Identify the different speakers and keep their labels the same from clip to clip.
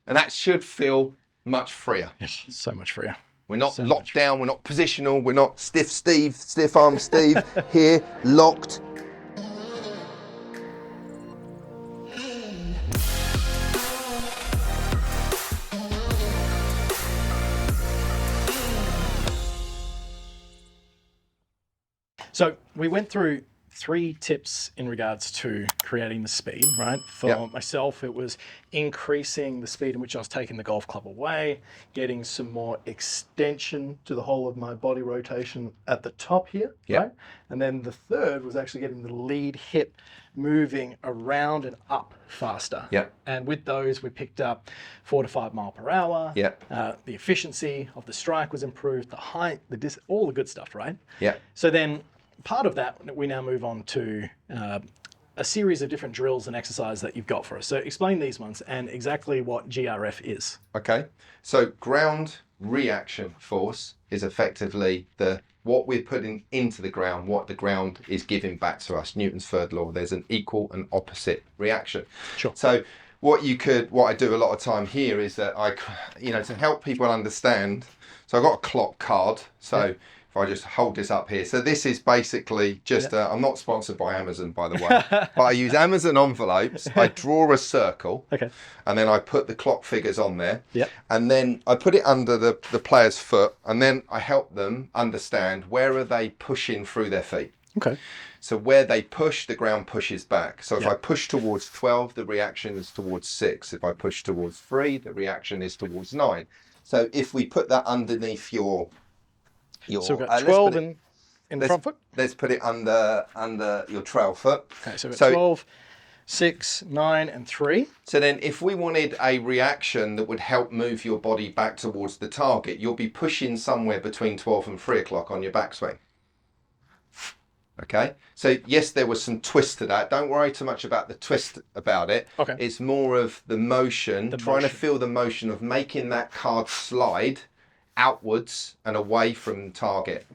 Speaker 1: And that should feel much freer.
Speaker 2: Yes, so much freer.
Speaker 1: We're not locked down, we're not positional, we're not stiff arm Steve here, locked.
Speaker 2: So we went through 3 tips in regards to creating the speed, right? For myself, it was increasing the speed in which I was taking the golf club away, getting some more extension to the whole of my body rotation at the top here, right? And then the third was actually getting the lead hip moving around and up faster. And with those, we picked up 4 to 5 mile per hour. The efficiency of the strike was improved, the height, the all the good stuff, right? So then part of that, we now move on to a series of different drills and exercises that you've got for us. So explain these ones and exactly what GRF is.
Speaker 1: Okay, so ground reaction force is effectively what we're putting into the ground, what the ground is giving back to us. Newton's third law, there's an equal and opposite reaction. So what I do a lot of time here is that to help people understand, so I've got a clock card. So if I just hold this up here. So this is basically just, I'm not sponsored by Amazon, by the way, but I use Amazon envelopes. I draw a circle and then I put the clock figures on there. And then I put it under the player's foot and then I help them understand where are they pushing through their feet. So where they push, the ground pushes back. So if I push towards 12, the reaction is towards 6. If I push towards 3, the reaction is towards 9. So if we put that underneath so
Speaker 2: we've got 12 in the front foot?
Speaker 1: Let's put it under your trail foot.
Speaker 2: Okay, so we've got 12, 6, 9, and 3.
Speaker 1: So then if we wanted a reaction that would help move your body back towards the target, you'll be pushing somewhere between 12 and 3 o'clock on your backswing. Okay, so yes, there was some twist to that. Don't worry too much about the twist about it. It's more of the motion, trying to feel the motion of making that card slide outwards and away from target.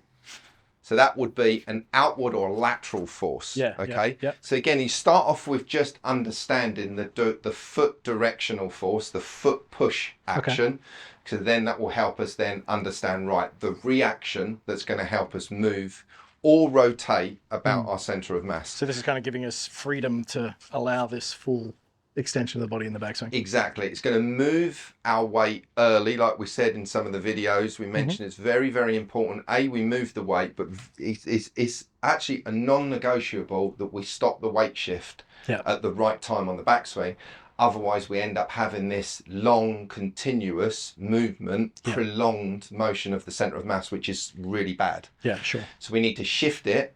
Speaker 1: So that would be an outward or lateral force. So again, you start off with just understanding the foot directional force, the foot push action. So then that will help us then understand, the reaction that's going to help us move or rotate about our center of mass.
Speaker 2: So this is kind of giving us freedom to allow this full extension of the body in the backswing.
Speaker 1: Exactly. It's going to move our weight early, like we said in some of the videos. We mentioned it's very, very important. We move the weight, but it's actually a non-negotiable that we stop the weight shift at the right time on the backswing. Otherwise, we end up having this long, continuous movement, prolonged motion of the center of mass, which is really bad. So we need to shift it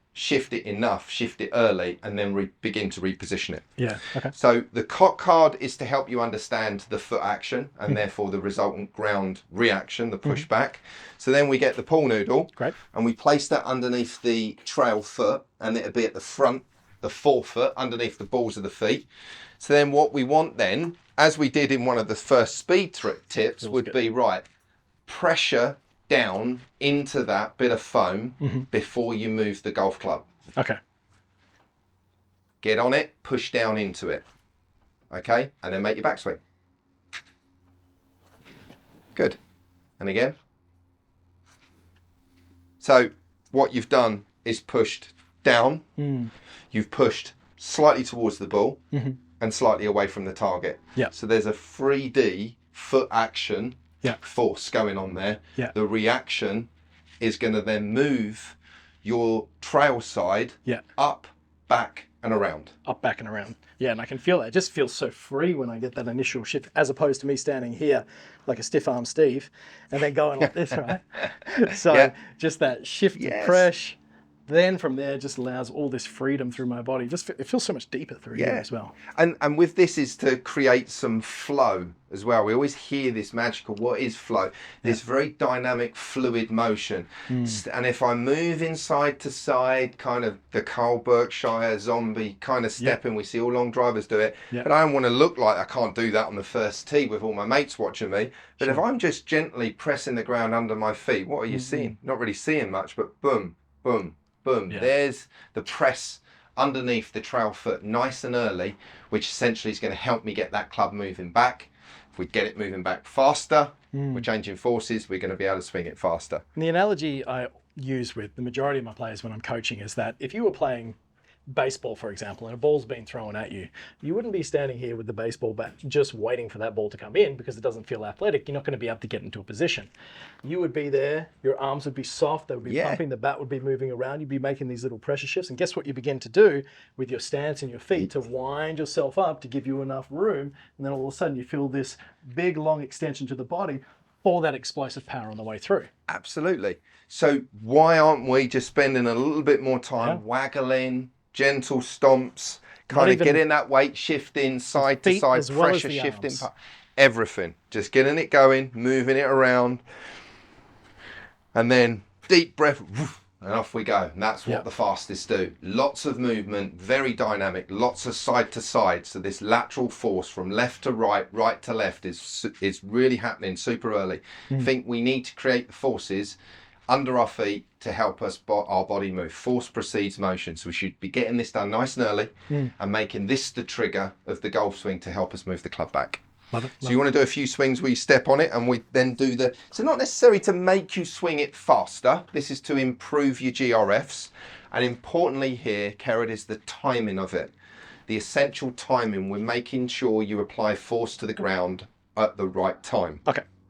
Speaker 1: enough, shift it early, and then begin to reposition it. So the clock card is to help you understand the foot action and therefore the resultant ground reaction, the pushback. So then we get the pool noodle and we place that underneath the trail foot, and it'll be at the front, the forefoot, underneath the balls of the feet. So then what we want then, as we did in one of the first speed tips, would be pressure down into that bit of foam before you move the golf club. Get on it, push down into it. And then make your backswing. Good. And again. So what you've done is pushed down. You've pushed slightly towards the ball and slightly away from the target. So there's a 3D foot action force going on there. The reaction is going to then move your trail side up, back, and around.
Speaker 2: Up, back, and around. And I can feel that. It just feels so free when I get that initial shift, as opposed to me standing here like a stiff arm Steve and then going like this, right? So just that shift of pressure. Then from there, just allows all this freedom through my body. It feels so much deeper through here as well.
Speaker 1: And with this is to create some flow as well. We always hear this magical, what is flow? This very dynamic, fluid motion. And if I move inside to side, kind of the Carl Berkshire zombie kind of stepping, we see all long drivers do it. But I don't want to look like I can't do that on the first tee with all my mates watching me. But if I'm just gently pressing the ground under my feet, what are you seeing? Not really seeing much, but boom, boom, boom. There's the press underneath the trail foot nice and early, which essentially is going to help me get that club moving back. If we get it moving back faster, we're changing forces, we're going to be able to swing it faster.
Speaker 2: And the analogy I use with the majority of my players when I'm coaching is that if you were playing baseball, for example, and a ball's been thrown at you, you wouldn't be standing here with the baseball bat just waiting for that ball to come in because it doesn't feel athletic. You're not going to be able to get into a position. You would be there, your arms would be soft, they would be pumping, the bat would be moving around, you'd be making these little pressure shifts. And guess what you begin to do with your stance and your feet to wind yourself up to give you enough room. And then all of a sudden you feel this big, long extension to the body for that explosive power on the way through.
Speaker 1: Absolutely. So why aren't we just spending a little bit more time waggling, gentle stomps, kind of getting that weight shifting side to side, pressure shifting, everything. Just getting it going, moving it around, and then deep breath, and off we go. And that's what the fastest do. Lots of movement, very dynamic, lots of side to side. So this lateral force from left to right, right to left is really happening super early. I think we need to create the forces under our feet to help us our body move. Force precedes motion, so we should be getting this done nice and early and making this the trigger of the golf swing to help us move the club back.
Speaker 2: Love it.
Speaker 1: So you want to do a few swings where you step on it, and we then do so not necessarily to make you swing it faster, this is to improve your GRFs, and importantly here, Kerrod, is the timing of it. The essential timing, we're making sure you apply force to the ground at the right time.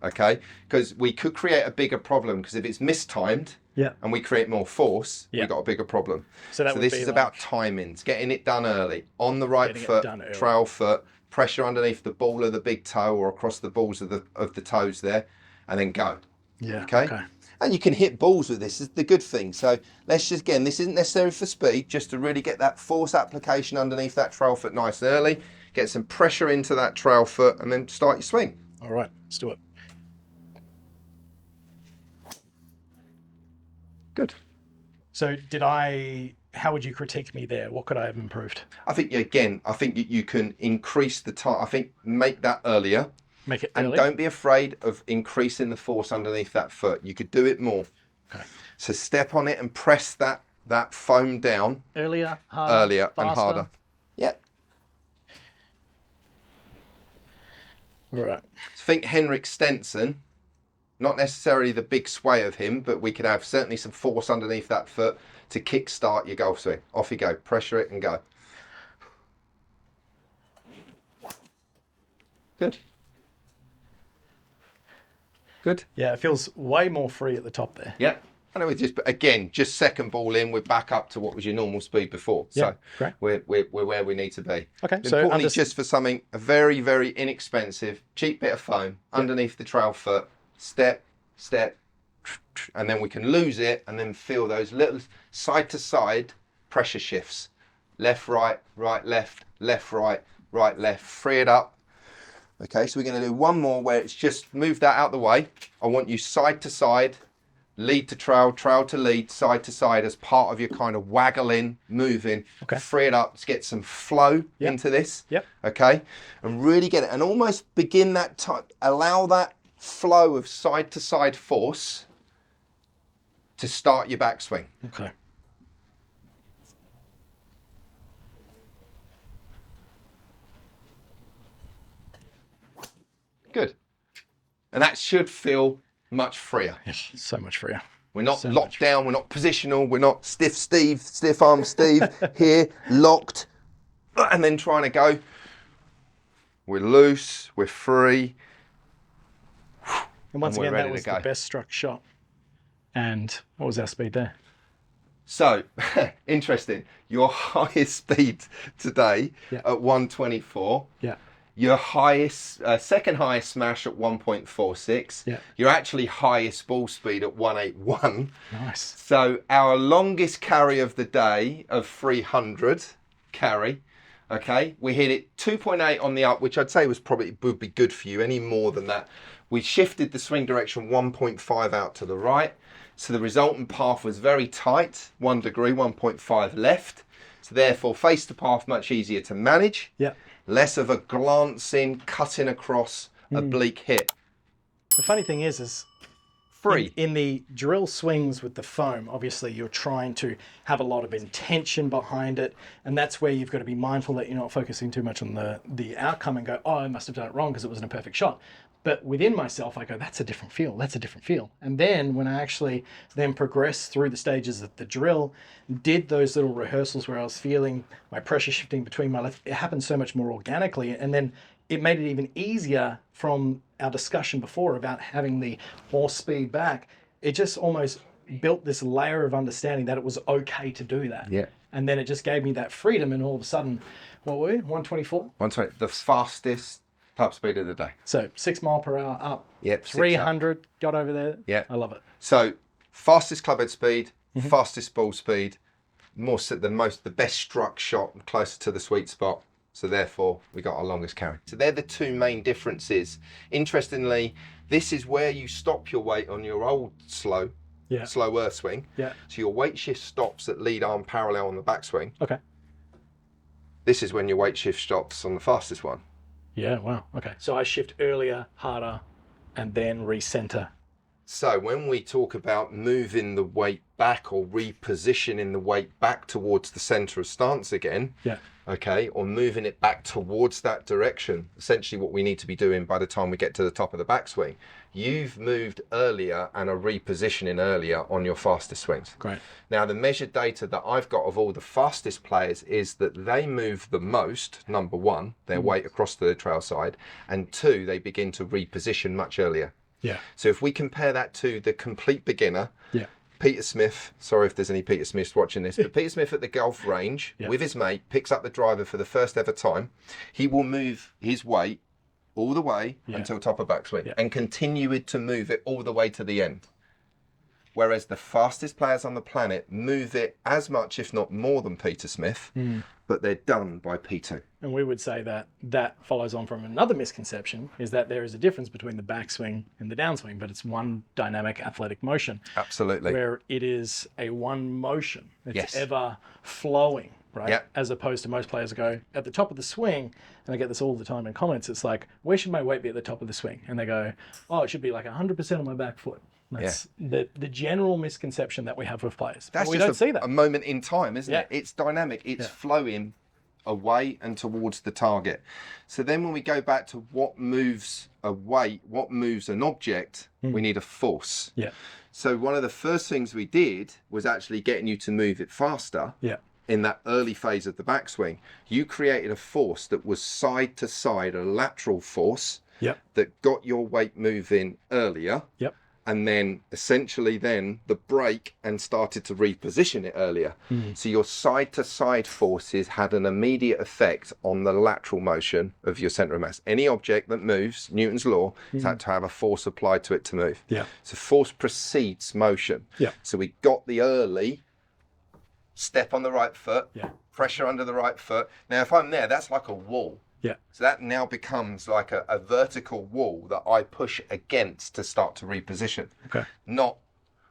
Speaker 1: Okay, because we could create a bigger problem, because if it's mistimed and we create more force, we've got a bigger problem. So this is about timings, getting it done early, on the right foot, trail foot, pressure underneath the ball of the big toe or across the balls of the toes there, and then go. Okay. And you can hit balls with this, is the good thing. So let's just, again, this isn't necessary for speed, just to really get that force application underneath that trail foot nice and early, get some pressure into that trail foot, and then start your swing.
Speaker 2: All right, let's do it.
Speaker 1: Good.
Speaker 2: So how would you critique me there? What could I have improved?
Speaker 1: I think, again, you can increase the time. I think make that earlier.
Speaker 2: Make it
Speaker 1: early. And don't be afraid of increasing the force underneath that foot. You could do it more.
Speaker 2: Okay.
Speaker 1: So step on it and press that foam down.
Speaker 2: Earlier, harder,
Speaker 1: and harder. Yeah.
Speaker 2: All right.
Speaker 1: Think Henrik Stenson. Not necessarily the big sway of him, but we could have certainly some force underneath that foot to kick-start your golf swing. Off you go. Pressure it and go. Good. Good.
Speaker 2: Yeah, it feels way more free at the top there.
Speaker 1: Yeah. I know, just second ball in, we're back up to what was your normal speed before.
Speaker 2: Yeah,
Speaker 1: so
Speaker 2: great.
Speaker 1: We're where we need to be.
Speaker 2: Okay.
Speaker 1: So importantly, just for something, a very, very inexpensive, cheap bit of foam underneath the trail foot, step, and then we can lose it and then feel those little side to side pressure shifts. Left, right, left, right, left, free it up. Okay, so we're going to do one more where it's just move that out the way. I want you side to side, lead to trail, trail to lead, side to side as part of your kind of waggling, moving.
Speaker 2: Okay.
Speaker 1: Free it up, let's get some flow into this. Okay, and really get it and almost begin that time, allow that flow of side to side force to start your backswing.
Speaker 2: Okay.
Speaker 1: Good. And that should feel much freer.
Speaker 2: Yes, so much freer.
Speaker 1: We're not locked down, we're not positional, we're not stiff arm Steve here, locked, and then trying to go. We're loose, we're free.
Speaker 2: And once again, that was the best struck shot. And what was our speed there?
Speaker 1: So, interesting. Your highest speed today at 124.
Speaker 2: Yeah.
Speaker 1: Your highest, second highest smash at 1.46.
Speaker 2: Yeah.
Speaker 1: Your actually highest ball speed at 181.
Speaker 2: Nice.
Speaker 1: So our longest carry of the day of 300 carry. Okay, we hit it 2.8 on the up, which I'd say would be good for you. Any more than that, we shifted the swing direction 1.5 out to the right. So the resultant path was very tight, 1 degree, 1.5 left. So therefore, face the path much easier to manage.
Speaker 2: Yeah.
Speaker 1: Less of a glancing, cutting across oblique hit.
Speaker 2: The funny thing is
Speaker 1: free.
Speaker 2: In the drill swings with the foam, obviously you're trying to have a lot of intention behind it, and that's where you've got to be mindful that you're not focusing too much on the outcome and go, oh, I must have done it wrong because it wasn't a perfect shot. But within myself, I go, that's a different feel. That's a different feel. And then when I actually then progressed through the stages of the drill, did those little rehearsals where I was feeling my pressure shifting between my left, it happened so much more organically. And then it made it even easier from our discussion before about having the more speed back. It just almost built this layer of understanding that it was okay to do that.
Speaker 1: Yeah.
Speaker 2: And then it just gave me that freedom. And all of a sudden, what were we? 124?
Speaker 1: 120, the fastest top speed of the day.
Speaker 2: So 6 mile per hour up.
Speaker 1: Yep.
Speaker 2: 300 got over there.
Speaker 1: Yeah.
Speaker 2: I love it.
Speaker 1: So fastest clubhead speed, fastest ball speed, the best struck shot, closer to the sweet spot. So therefore, we got our longest carry. So they're the two main differences. Interestingly, this is where you stop your weight on your old slower swing.
Speaker 2: Yeah.
Speaker 1: So your weight shift stops at lead arm parallel on the backswing.
Speaker 2: Okay.
Speaker 1: This is when your weight shift stops on the fastest one.
Speaker 2: Yeah, wow. Okay. So I shift earlier, harder, and then recenter.
Speaker 1: So when we talk about moving the weight back or repositioning the weight back towards the center of stance again,
Speaker 2: Yeah.
Speaker 1: okay, or moving it back towards that direction, essentially what we need to be doing by the time we get to the top of the backswing, you've moved earlier and are repositioning earlier on your fastest swings.
Speaker 2: Great.
Speaker 1: Now, the measured data that I've got of all the fastest players is that they move the most, number one, their weight across the trail side, and two, they begin to reposition much earlier.
Speaker 2: Yeah.
Speaker 1: So if we compare that to the complete beginner,
Speaker 2: Yeah.
Speaker 1: Peter Smith, sorry if there's any Peter Smiths watching this, but Peter Smith at the golf range
Speaker 2: Yeah.
Speaker 1: with his mate picks up the driver for the first ever time. He will move his weight all the way until top of backswing and continue to move it all the way to the end. Whereas the fastest players on the planet move it as much, if not more than Peter Smith, but they're done by P2.
Speaker 2: And we would say that that follows on from another misconception, is that there is a difference between the backswing and the downswing, but it's one dynamic athletic motion.
Speaker 1: Absolutely.
Speaker 2: Where it is a one motion. It's
Speaker 1: Yes.
Speaker 2: ever flowing, right?
Speaker 1: Yep.
Speaker 2: As opposed to most players go at the top of the swing, and I get this all the time in comments, it's like, where should my weight be at the top of the swing? And they go, oh, it should be like 100% on my back foot. That's the general misconception that we have with players.
Speaker 1: That's
Speaker 2: But we
Speaker 1: just
Speaker 2: don't see that.
Speaker 1: a moment in time, isn't
Speaker 2: Yeah.
Speaker 1: it? It's dynamic. It's flowing away and towards the target. So then when we go back to what moves a weight, what moves an object, we need a force.
Speaker 2: Yeah.
Speaker 1: So one of the first things we did was actually getting you to move it faster.
Speaker 2: Yeah.
Speaker 1: In that early phase of the backswing. You created a force that was side to side, a lateral force
Speaker 2: Yep.
Speaker 1: that got your weight moving earlier.
Speaker 2: Yep.
Speaker 1: And then essentially then the brake and started to reposition it earlier. So your side to side forces had an immediate effect on the lateral motion of your center of mass. Any object that moves, Newton's law, has had to have a force applied to it to move.
Speaker 2: Yeah.
Speaker 1: So force precedes motion.
Speaker 2: Yeah.
Speaker 1: So we got the early step on the right foot,
Speaker 2: Yeah.
Speaker 1: pressure under the right foot. Now if I'm there, that's like a wall.
Speaker 2: Yeah.
Speaker 1: So that now becomes like a vertical wall that I push against to start to reposition.
Speaker 2: Okay.
Speaker 1: Not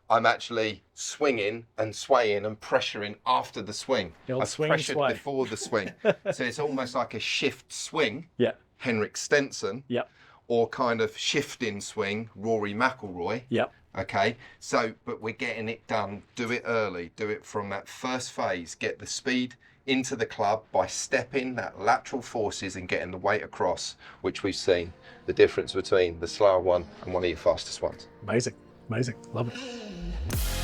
Speaker 1: I'm actually swinging and swaying and pressuring after the swing.
Speaker 2: The old
Speaker 1: I've
Speaker 2: swing and
Speaker 1: pressured
Speaker 2: sway.
Speaker 1: before the swing. So it's almost like a shift swing,
Speaker 2: Yeah.
Speaker 1: Henrik Stenson,
Speaker 2: Yep.
Speaker 1: or kind of shifting swing, Rory McIlroy.
Speaker 2: Yep.
Speaker 1: Okay, so, but we're getting it done. Do it early. Do it from that first phase. Get the speed into the club by stepping that lateral forces and getting the weight across, which we've seen the difference between the slower one and one of your fastest ones.
Speaker 2: Amazing. Amazing. Love it.